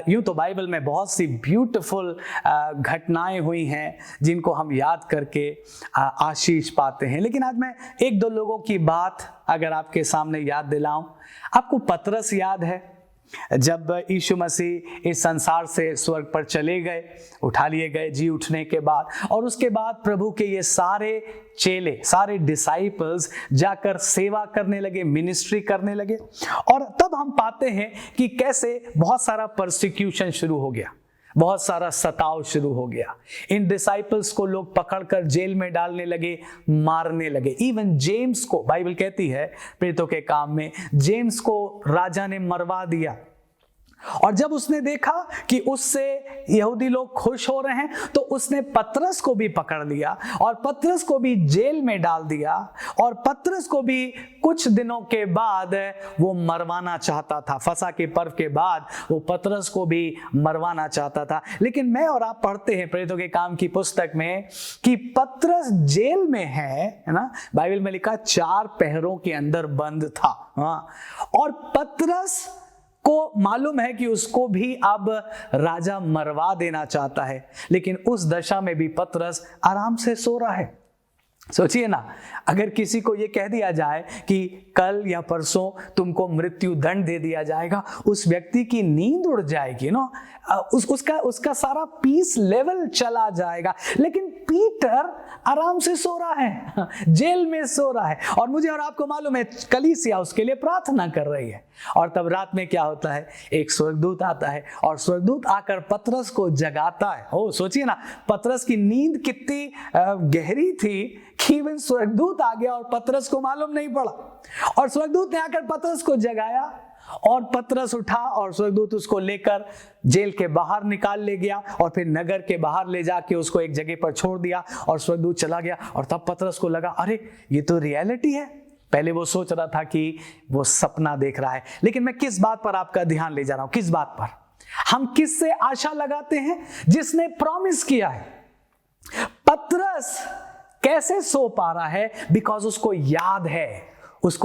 D: यूँ तो Bible में बहुत सी ब्यूटीफुल घटनाएं हुई हैं जिनको हम याद करके आशीष पाते हैं, लेकिन आज मैं 1-2 लोगों की बात अगर आपके सामने याद दिलाऊं। आपको पतरस याद है, जब यीशु मसीह इस संसार से स्वर्ग पर चले गए, उठा लिए गए जी उठने के बाद, और उसके बाद प्रभु के ये सारे चेले, सारे डिसाइपल्स जाकर सेवा करने लगे, मिनिस्ट्री करने लगे। और तब हम पाते हैं कि कैसे बहुत सारा परसिक्यूशन शुरू हो गया, बहुत सारा सताव शुरू हो गया। इन डिसाइपल्स को लोग पकड़कर जेल में डालने लगे, मारने लगे। इवन जेम्स को, बाइबल कहती है प्रेरितों के काम में, जेम्स को राजा ने मरवा दिया। और जब उसने देखा कि उससे यहूदी लोग खुश हो रहे हैं तो उसने पतरस को भी पकड़ लिया और पतरस को भी जेल में डाल दिया, और पतरस को भी कुछ दिनों के बाद वो मरवाना चाहता था। फसह के पर्व के बाद वो पतरस को भी मरवाना चाहता था। लेकिन मैं और आप पढ़ते हैं प्रेरितों के काम की पुस्तक में कि पतरस जेल में है ना, बाइबल में लिखा 4 पहरों के अंदर बंद था। हाँ, और पतरस को मालूम है कि उसको भी अब राजा मरवा देना चाहता है, लेकिन उस दशा में भी पतरस आराम से सो रहा है। सोचिए ना, अगर किसी को यह कह दिया जाए कि कल या परसों तुमको मृत्यु दंड दे दिया जाएगा, उस व्यक्ति की नींद उड़ जाएगी ना, उसका सारा पीस लेवल चला जाएगा। लेकिन पीटर आराम से सो रहा है, जेल में सो रहा है, और मुझे और आपको मालूम है कलीसिया उसके लिए प्रार्थना कर रही है। और तब रात में क्या होता है, एक स्वर्गदूत आता है और स्वर्गदूत आकर पतरस को जगाता है। ओ सोचिए ना, पतरस की नींद कितनी गहरी थी कि इवन स्वर्गदूत आ गया और पतरस को मालूम नहीं पड़ा, और स्वर्गदूत ने आकर पतरस को जगाया और पतरस उठा और स्वर्गदूत उसको लेकर जेल के बाहर निकाल ले गया और फिर नगर के बाहर ले जाके उसको एक जगह पर छोड़ दिया और स्वर्गदूत चला गया। और तब पतरस को लगा, अरे ये तो रियलिटी है। पहले वो सोच रहा था कि वो सपना देख रहा है। लेकिन मैं किस बात पर आपका ध्यान ले जा रहा हूं, किस बात पर? हम किससे आशा लगाते हैं? जिसने प्रॉमिस किया है। पतरस कैसे सो पा रहा है? बिकॉज उसको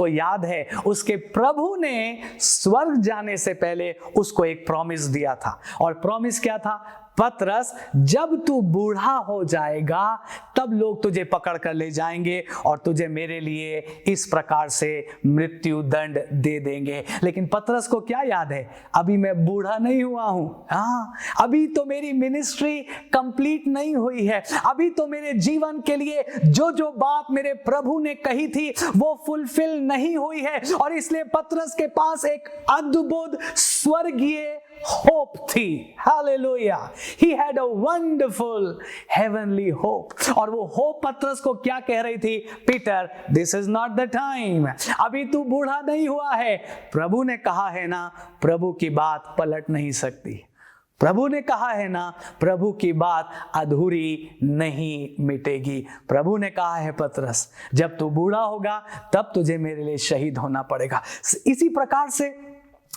D: याद है उसके प्रभु ने स्वर्ग जाने से पहले उसको एक प्रॉमिस दिया था। और प्रॉमिस क्या था? पतरस, जब तू बूढ़ा हो जाएगा तब लोग तुझे पकड़ कर ले जाएंगे और तुझे मेरे लिए इस प्रकार से मृत्यु दंड दे देंगे। लेकिन पतरस को क्या याद है? अभी मैं बूढ़ा नहीं हुआ हूं, हाँ, अभी तो मेरी मिनिस्ट्री कंप्लीट नहीं हुई है, अभी तो मेरे जीवन के लिए जो जो बात मेरे प्रभु ने कही थी वो फुलफिल नहीं हुई है। और इसलिए पतरस के पास एक अद्भुत स्वर्गीय होप थी। Hallelujah, he had a wonderful heavenly hope। और वो होप पतरस को क्या कह रही थी? Peter, this is not the time, अभी तू बूढ़ा नहीं हुआ है। प्रभु ने कहा है ना, प्रभु की बात पलट नहीं सकती। प्रभु ने कहा है ना, प्रभु की बात अधूरी नहीं मिटेगी। प्रभु ने कहा है, पतरस, जब तू बूढ़ा होगा तब तुझे मेरे लिए शहीद होना पड़ेगा। इसी प्रकार से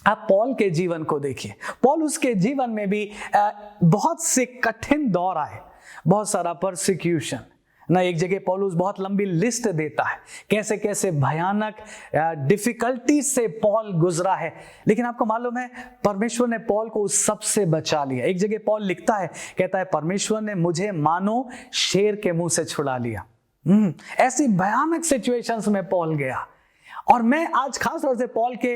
D: आप पॉल के जीवन को देखिए। पॉल, उसके जीवन में भी बहुत से कठिन दौर आए, बहुत सारा परसिक्यूशन ना। एक जगह पौलुस बहुत लंबी लिस्ट देता है कैसे कैसे भयानक डिफिकल्टी से पॉल गुजरा है। लेकिन आपको मालूम है, परमेश्वर ने पॉल को उस सब से बचा लिया। एक जगह पॉल लिखता है, कहता है, परमेश्वर ने मुझे मानो शेर के मुंह से छुड़ा लिया। ऐसी भयानक सिचुएशंस में पॉल गया। और मैं आज खास तौर से पॉल के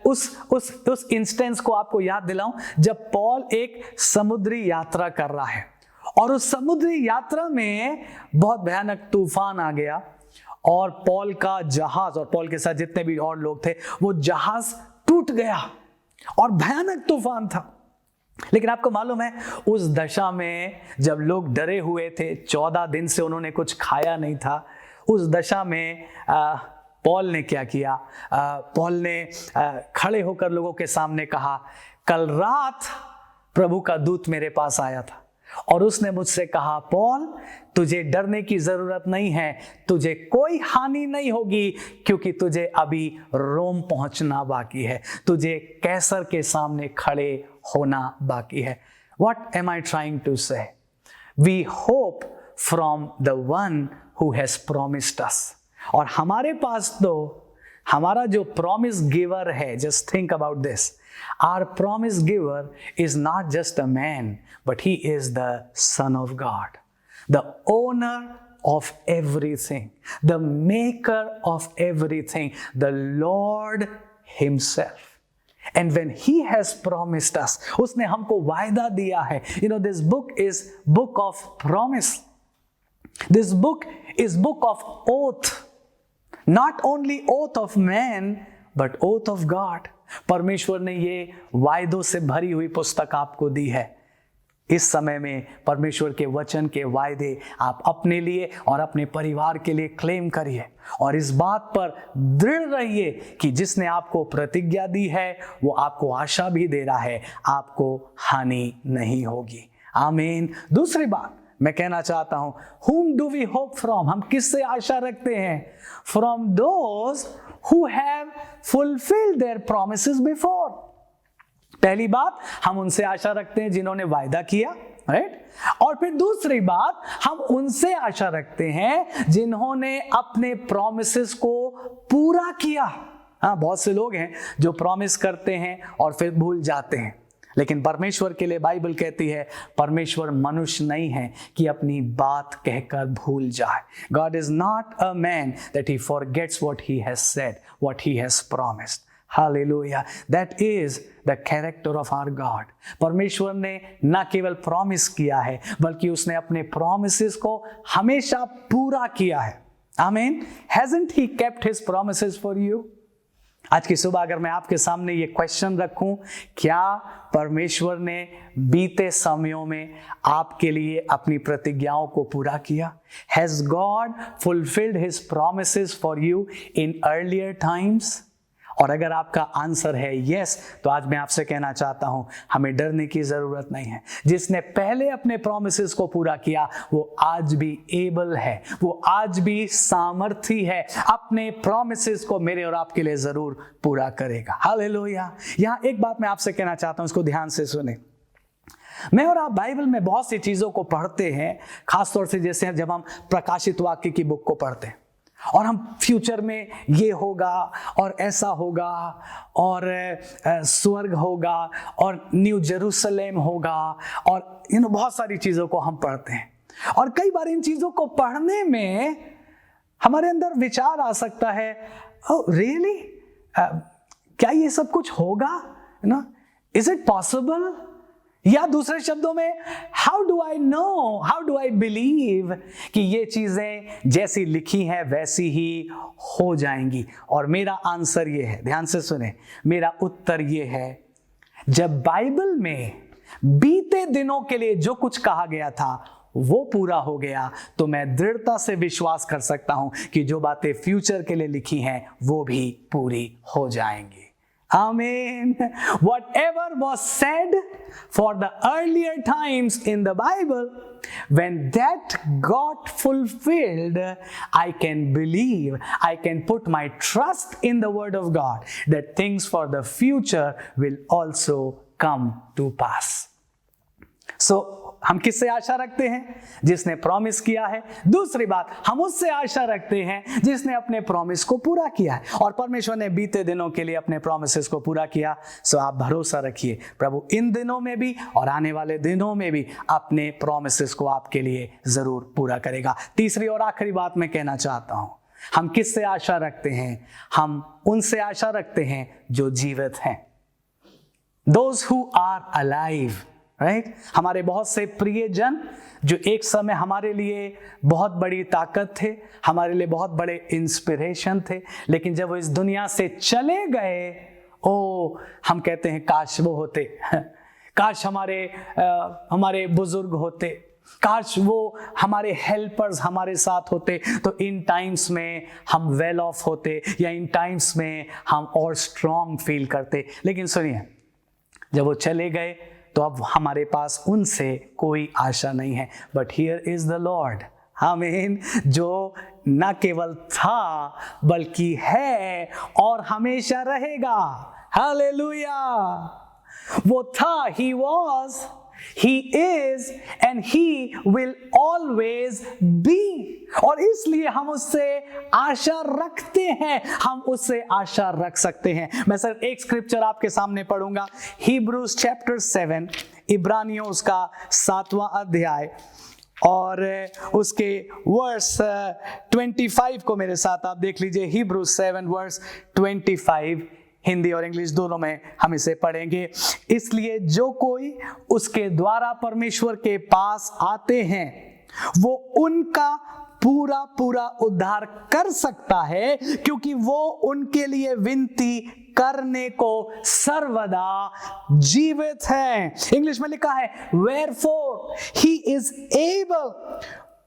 D: उस इंस्टेंस को आपको याद दिलाऊं जब पॉल एक समुद्री यात्रा कर रहा है और उस समुद्री यात्रा में बहुत भयानक तूफान आ गया और पॉल का जहाज और पॉल के साथ जितने भी और लोग थे वो जहाज टूट गया और भयानक तूफान था। लेकिन आपको मालूम है, उस दशा में जब लोग डरे हुए थे, 14 दिन से उन्होंने कुछ खाया नहीं था, उस दशा में पॉल ने क्या किया? पॉल ने खड़े होकर लोगों के सामने कहा, कल रात प्रभु का दूत मेरे पास आया था और उसने मुझसे कहा, पॉल, तुझे डरने की जरूरत नहीं है, तुझे कोई हानि नहीं होगी क्योंकि तुझे अभी रोम पहुंचना बाकी है, तुझे कैसर के सामने खड़े होना बाकी है। What am I trying to say? We hope from the one who has promised us। और हमारे पास तो हमारा जो प्रॉमिस गिवर है, just think about this, our promise giver is not just a man but he is the son of God, the owner of everything, the maker of everything, the Lord himself। And when he has promised us, उसने हमको वायदा दिया है। You know, this book is book of promise, this book is book of oath, not only oath of man but oath of God। परमेश्वर ने ये वायदों से भरी हुई पुस्तक आपको दी है। इस समय में परमेश्वर के वचन के वायदे आप अपने लिए और अपने परिवार के लिए क्लेम करिए और इस बात पर दृढ़ रहिए कि जिसने आपको प्रतिज्ञा दी है वो आपको आशा भी दे रहा है, आपको हानि नहीं होगी। आमीन। दूसरी बात मैं कहना चाहता हूं, whom do we hope from? हम किससे आशा रखते हैं? From those who have fulfilled their promises before. पहली बात, हम उनसे आशा रखते हैं जिन्होंने वायदा किया, राइट? और फिर दूसरी बात, हम उनसे आशा रखते हैं जिन्होंने अपने प्रॉमिसेस को पूरा किया। हाँ, बहुत से लोग हैं जो प्रॉमिस करते हैं और फिर भूल जाते हैं, लेकिन परमेश्वर के लिए बाइबल कहती है परमेश्वर मनुष्य नहीं है कि अपनी बात कहकर भूल जाए। God is not a man that he forgets what he has said, what he has promised. Hallelujah. That is the character of our God. परमेश्वर ने न केवल प्रॉमिस किया है बल्कि उसने अपने प्रॉमिसेस को हमेशा पूरा किया है। आमीन। Hasn't he kept his promises for you? आज की सुबह अगर मैं आपके सामने ये क्वेश्चन रखूं, क्या परमेश्वर ने बीते समयों में आपके लिए अपनी प्रतिज्ञाओं को पूरा किया? Has God fulfilled his promises for you in earlier times? और अगर आपका आंसर है यस, तो आज मैं आपसे कहना चाहता हूं हमें डरने की जरूरत नहीं है। जिसने पहले अपने प्रॉमिसेस को पूरा किया वो आज भी एबल है, वो आज भी सामर्थी है, अपने प्रॉमिसेस को मेरे और आपके लिए जरूर पूरा करेगा। हालेलुया। यहां एक बात मैं आपसे कहना चाहता हूं, इसको ध्यान से सुने। मैं और आप बाइबल में बहुत सी चीजों को पढ़ते हैं, खासतौर से जैसे जब हम प्रकाशित वाक्य की बुक को पढ़ते हैं और हम फ्यूचर में ये होगा और ऐसा होगा और स्वर्ग होगा और न्यू जेरूसलेम होगा और बहुत सारी चीज़ों को हम पढ़ते हैं। और कई बार इन चीज़ों को पढ़ने में हमारे अंदर विचार आ सकता है, ओह रियली, क्या ये सब कुछ होगा ना? Is it possible? या दूसरे शब्दों में, how do I know, how do I believe कि ये चीजें जैसी लिखी हैं वैसी ही हो जाएंगी? और मेरा आंसर ये है, ध्यान से सुने, मेरा उत्तर ये है, जब बाइबल में बीते दिनों के लिए जो कुछ कहा गया था वो पूरा हो गया, तो मैं दृढ़ता से विश्वास कर सकता हूं कि जो बातें फ्यूचर के लिए लिखी हैं वो भी पूरी हो जाएंगी। Amen. Whatever was said for the earlier times in the Bible, when that got fulfilled, I can believe, I can put my trust in the Word of God that things for the future will also come to pass. So, हम किससे आशा रखते हैं? जिसने promise किया है। दूसरी बात, हम उससे आशा रखते हैं जिसने अपने प्रॉमिस को पूरा किया है। और परमेश्वर ने बीते दिनों के लिए अपने प्रॉमिसेस को पूरा किया। सो आप भरोसा रखिए, प्रभु इन दिनों में भी और आने वाले दिनों में भी अपने प्रॉमिसेस को आपके लिए जरूर पूरा करेगा। तीसरी और आखिरी बात मैं कहना चाहता हूं, हम किससे आशा रखते हैं? हम उनसे आशा रखते हैं जो जीवित हैं। Those who are alive. Right? हमारे बहुत से प्रियजन जो एक समय हमारे लिए बहुत बड़ी ताकत थे, हमारे लिए बहुत बड़े इंस्पिरेशन थे, लेकिन जब वो इस दुनिया से चले गए, ओ हम कहते हैं काश वो होते, काश हमारे बुजुर्ग होते, काश वो हमारे हेल्पर्स हमारे साथ होते, तो इन टाइम्स में हम वेल ऑफ होते या इन टाइम्स में हम और स्ट्रॉन्ग फील करते। लेकिन सुनिए, जब वो चले गए तो अब हमारे पास उनसे कोई आशा नहीं है। But here is the Lord, आमीन, जो न केवल था बल्कि है और हमेशा रहेगा। हालेलुया। वो था, he was, he is and he will always be। और इसलिए हम उससे आशा रखते हैं, हम उससे आशा रख सकते हैं। मैं सिर्फ एक स्क्रिप्चर आपके सामने पढ़ूंगा, Hebrews chapter 7, इब्रानियों उसका 7वां अध्याय और उसके वर्स 25 को मेरे साथ आप देख लीजिए। Hebrews 7 वर्स 25, हिंदी और इंग्लिश दोनों में हम इसे पढ़ेंगे। इसलिए जो कोई उसके द्वारा परमेश्वर के पास आते हैं वो उनका पूरा पूरा उद्धार कर सकता है, क्योंकि वो उनके लिए विनती करने को सर्वदा जीवित है। इंग्लिश में लिखा है, wherefore he is able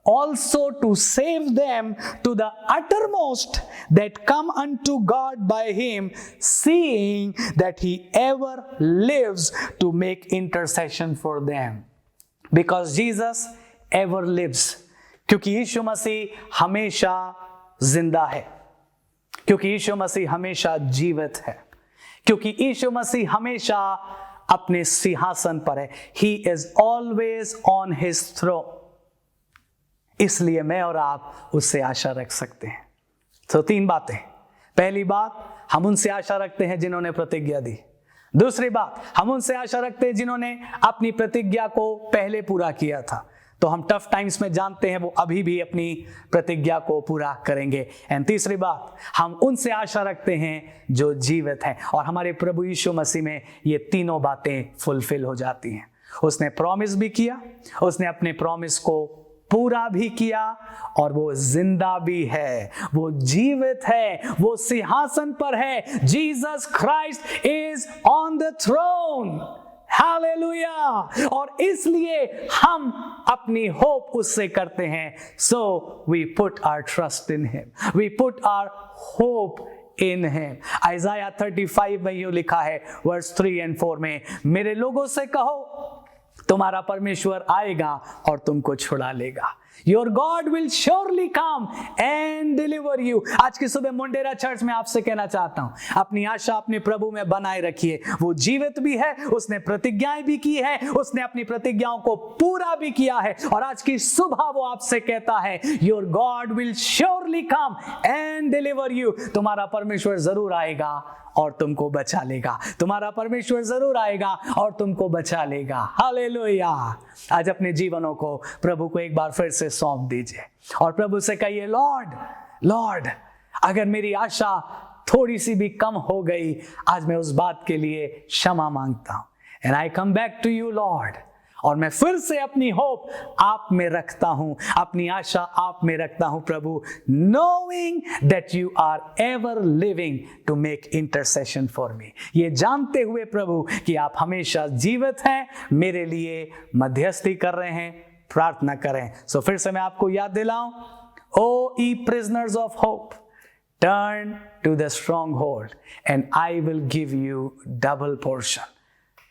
D: also to save them to the uttermost that come unto God by him, seeing that he ever lives to make intercession for them. Because Jesus ever lives. क्योंकि यीशु मसीह हमेशा जिंदा है, क्योंकि यीशु मसीह हमेशा जीवित है, क्योंकि यीशु मसीह हमेशा अपने सिंहासन पर है। He is always on his throne. इसलिए मैं और आप उससे आशा रख सकते हैं। तो 3 बातें। पहली बात, हम उनसे आशा रखते हैं जिन्होंने प्रतिज्ञा दी। दूसरी बात, हम उनसे आशा रखते हैं जिन्होंने अपनी प्रतिज्ञा को पहले पूरा किया था। तो हम टफ टाइम्स में जानते हैं वो अभी भी अपनी प्रतिज्ञा को पूरा करेंगे। एंड तीसरी बात, हम उनसे आशा रखते हैं जो जीवित हैं। और हमारे प्रभु यीशु मसीह में ये तीनों बातें फुलफिल हो जाती हैं। उसने प्रॉमिस भी किया, उसने अपने प्रॉमिस को पूरा भी किया, और वो जिंदा भी है, वो जीवित है, वो सिंहासन पर है। Jesus Christ is on the throne. Hallelujah. और इसलिए हम अपनी होप उससे करते हैं। So we put our trust in him, we put our hope in him. Isaiah 35 में यूं लिखा है, वर्स 3 और 4 में, मेरे लोगों से कहो तुम्हारा परमेश्वर आएगा और तुमको छुड़ा लेगा। Your God will surely come and deliver you। आज की सुबह मुंडेरा चर्च में आपसे कहना चाहता हूं, अपनी आशा अपने प्रभु में बनाए रखिए। वो जीवित भी है, उसने प्रतिज्ञाएं भी की है, उसने अपनी प्रतिज्ञाओं को पूरा भी किया है। और आज की सुबह वो आपसे कहता है, Your God will surely come and deliver you। तुम्हारा परमेश्वर जरूर आएगा और तुमको बचा लेगा। तुम्हारा परमेश्वर जरूर आएगा और तुमको बचा लेगा। हालेलुया। आज अपने जीवनों को प्रभु को एक बार फिर से सौंप दीजिए और प्रभु से कहिए, लॉर्ड लॉर्ड, अगर मेरी आशा थोड़ी सी भी कम हो गई, आज मैं उस बात के लिए क्षमा मांगता हूं। And I come back to you Lord. और मैं फिर से अपनी होप आप में रखता हूं, अपनी आशा आप में रखता हूं प्रभु, knowing that you are ever living to make intercession for me। ये जानते हुए प्रभु कि आप हमेशा जीवित हैं, मेरे लिए मध्यस्थी कर रहे हैं, प्रार्थना करें। सो फिर से मैं आपको याद दिलाऊं, ओ ई prisoners of hope, turn to the stronghold and I will give you double portion।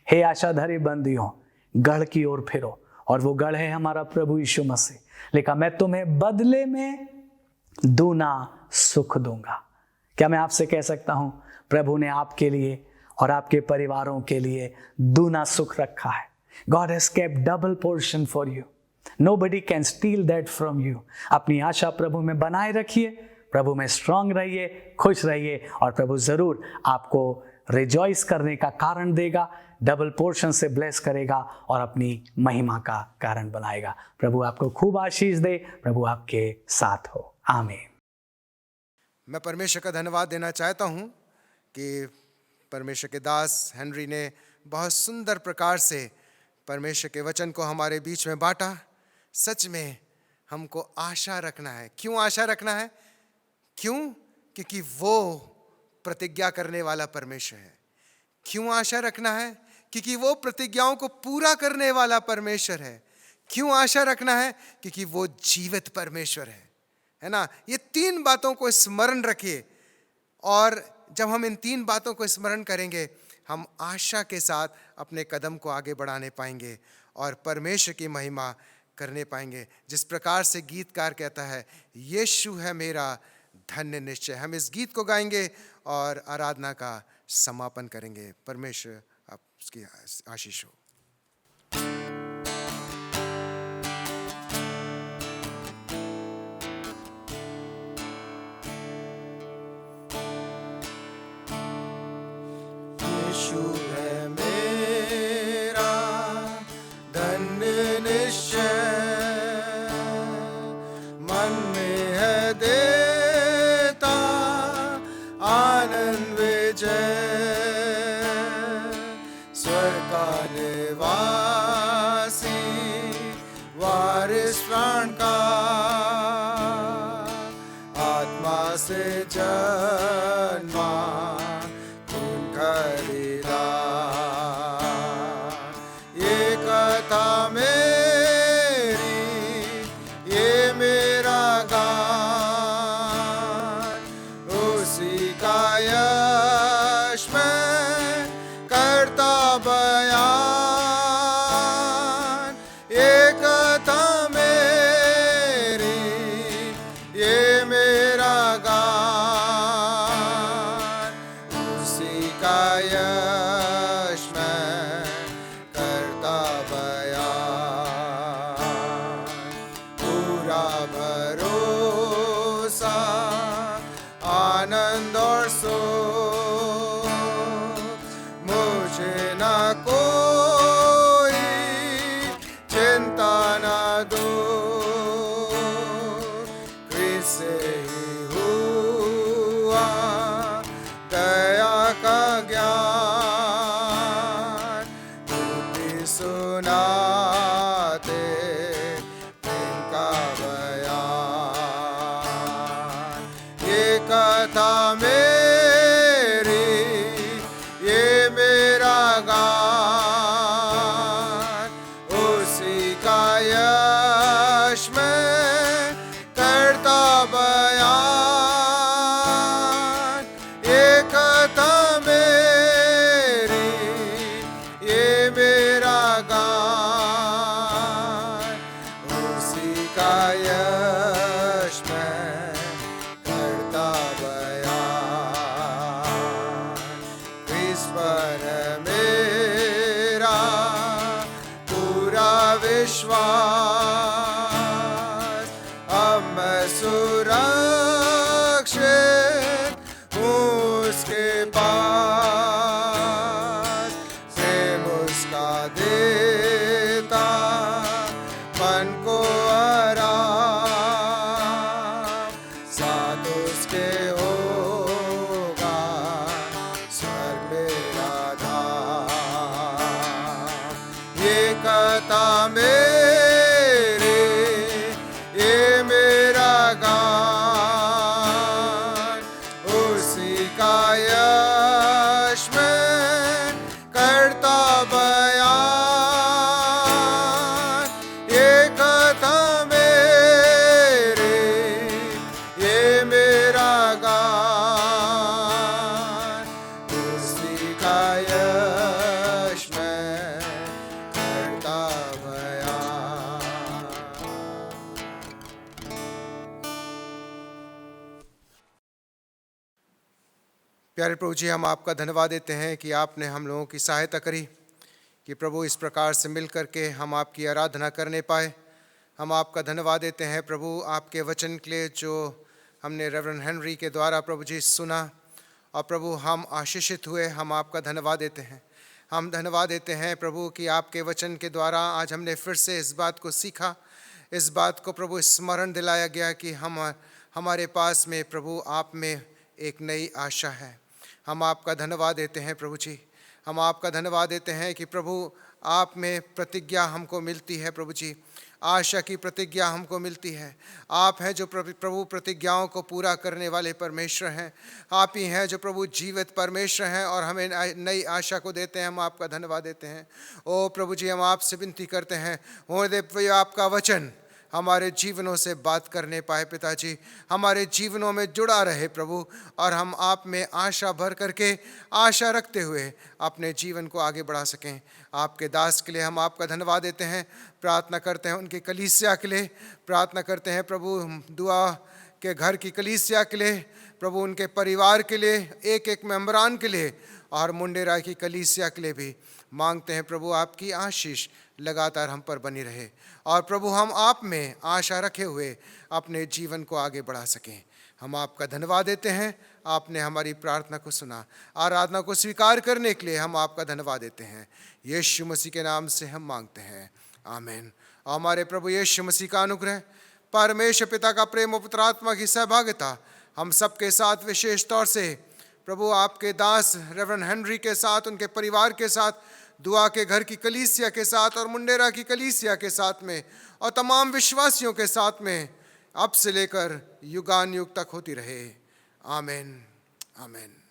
D: हे आशाधारी बंदियों, गढ़ की ओर फिरो, और वो गढ़ है हमारा प्रभु यीशु मसीह। लिखा, मैं तुम्हें बदले में दूना सुख दूंगा। क्या मैं आपसे कह सकता हूं, प्रभु ने आपके लिए और आपके परिवारों के लिए दूना सुख रखा है। God has kept double portion for you। Nobody can steal that from you। अपनी आशा प्रभु में बनाए रखिए, प्रभु में स्ट्रांग रहिए, खुश रहिए, और प्रभु जरूर आपको रिजॉइस करने का कारण देगा, डबल पोर्शन से ब्लेस करेगा और अपनी महिमा का कारण बनाएगा। प्रभु आपको खूब आशीष दे, प्रभु आपके साथ हो। आमीन।
A: मैं परमेश्वर का धन्यवाद देना चाहता हूं कि परमेश्वर के दास हेनरी ने बहुत सुंदर प्रकार से परमेश्वर के वचन को हमारे बीच में बांटा। सच में हमको आशा रखना है। क्यों आशा रखना है? क्यों? क्योंकि वो प्रतिज्ञा करने वाला परमेश्वर है। क्यों आशा रखना है? क्योंकि वो प्रतिज्ञाओं को पूरा करने वाला परमेश्वर है। क्यों आशा रखना है? क्योंकि वो जीवित परमेश्वर है ना। ये 3 बातों को स्मरण रखिए, और जब हम इन 3 बातों को स्मरण करेंगे, हम आशा के साथ अपने कदम को आगे बढ़ाने पाएंगे और परमेश्वर की महिमा करने पाएंगे। जिस प्रकार से गीतकार कहता है, यीशु है मेरा धन्य निश्चय। हम इस गीत को गाएंगे और आराधना का समापन करेंगे। परमेश्वर आप उसकी आशीष हो। यीशु है मेरा धन्य निश्चय, मन में है देता आनंद विजय, स्वर्ग का निवासी वारिस प्राण का, करता बयान एकता मेरी, ये मेरा गान, उसी का यश मैं करता बयान। पूरा भरोसा, आनंद और सुख, मुझे न कोई चिंता न दो, क्रिस्त से ही हुआ दया का ज्ञान, बुद्धि सुनाते प्रेम का बयान। ये कथा मेरी, ये मेरा गान, उसी का यश मैं करता बयान। ये कथा मेरी, ये मेरा गान, उसी का यश मैं करता बयान। क्रिस्त पर मेरा पूरा विश्वास, अब मैं सुरक्षित हूँ उसके पास। प्रेम उसका देता मन को आराम, साथ उसके होगा स्वर्ग मेरा धाम। ये कथा मेरी, ये मेरा गान, उसी का यश मैं करता बयान। ये कथा मेरी, ये मेरा गान, उसी का यश मैं करता बयान। प्यारे प्रभु जी, हम आपका धन्यवाद देते हैं कि आपने हम लोगों की सहायता करी कि प्रभु इस प्रकार से मिल करके हम आपकी आराधना करने पाए। हम आपका धन्यवाद देते हैं प्रभु आपके वचन के लिए जो हमने रेवरेंड हेनरी के द्वारा प्रभु जी सुना, और प्रभु हम आशीषित हुए। हम आपका धन्यवाद देते हैं। हम धन्यवाद देते हैं प्रभु कि आपके वचन के द्वारा आज हमने फिर से इस बात को सीखा, इस बात को प्रभु स्मरण दिलाया गया कि हमारे पास में प्रभु आप में एक नई आशा है। हम आपका धन्यवाद देते हैं प्रभु जी। हम आपका धन्यवाद देते हैं कि प्रभु आप में प्रतिज्ञा हमको मिलती है प्रभु जी, आशा की प्रतिज्ञा हमको मिलती है। आप हैं जो प्रभु प्रतिज्ञाओं को पूरा करने वाले परमेश्वर हैं। आप ही हैं जो प्रभु जीवित परमेश्वर हैं और हमें नई आशा को देते हैं। हम आपका धन्यवाद देते हैं। ओ प्रभु जी, हम आपसे विनती करते हैं, हो दे आपका वचन हमारे जीवनों से बात करने पाए पिताजी, हमारे जीवनों में जुड़ा रहे प्रभु, और हम आप में आशा भर करके, आशा रखते हुए अपने जीवन को आगे बढ़ा सकें। आपके दास के लिए हम आपका धन्यवाद देते हैं। प्रार्थना करते हैं उनकी कलीसिया के लिए, प्रार्थना करते हैं प्रभु दुआ के घर की कलीसिया के लिए, प्रभु उनके परिवार के लिए, एक एक मेंबरान के लिए, और मुंडेरा की कलीसिया के लिए भी मांगते हैं प्रभु आपकी आशीष लगातार हम पर बनी रहे, और प्रभु हम आप में आशा रखे हुए अपने जीवन को आगे बढ़ा सकें। हम आपका धन्यवाद देते हैं। आपने हमारी प्रार्थना को सुना, आराधना को स्वीकार करने के लिए हम आपका धन्यवाद देते हैं। यीशु मसीह के नाम से हम मांगते हैं, आमीन। और हमारे प्रभु यीशु मसीह का अनुग्रह, परमेश्वर पिता का प्रेम और पवित्र आत्मा की सहभागिता हम सबके साथ, विशेष तौर से प्रभु आपके दास रेवरेंड हेनरी के साथ, उनके परिवार के साथ, दुआ के घर की कलीसिया के साथ और मुंडेरा की कलीसिया के साथ में, और तमाम विश्वासियों के साथ में अब से लेकर युगान युग तक होती रहे। आमीन, आमीन।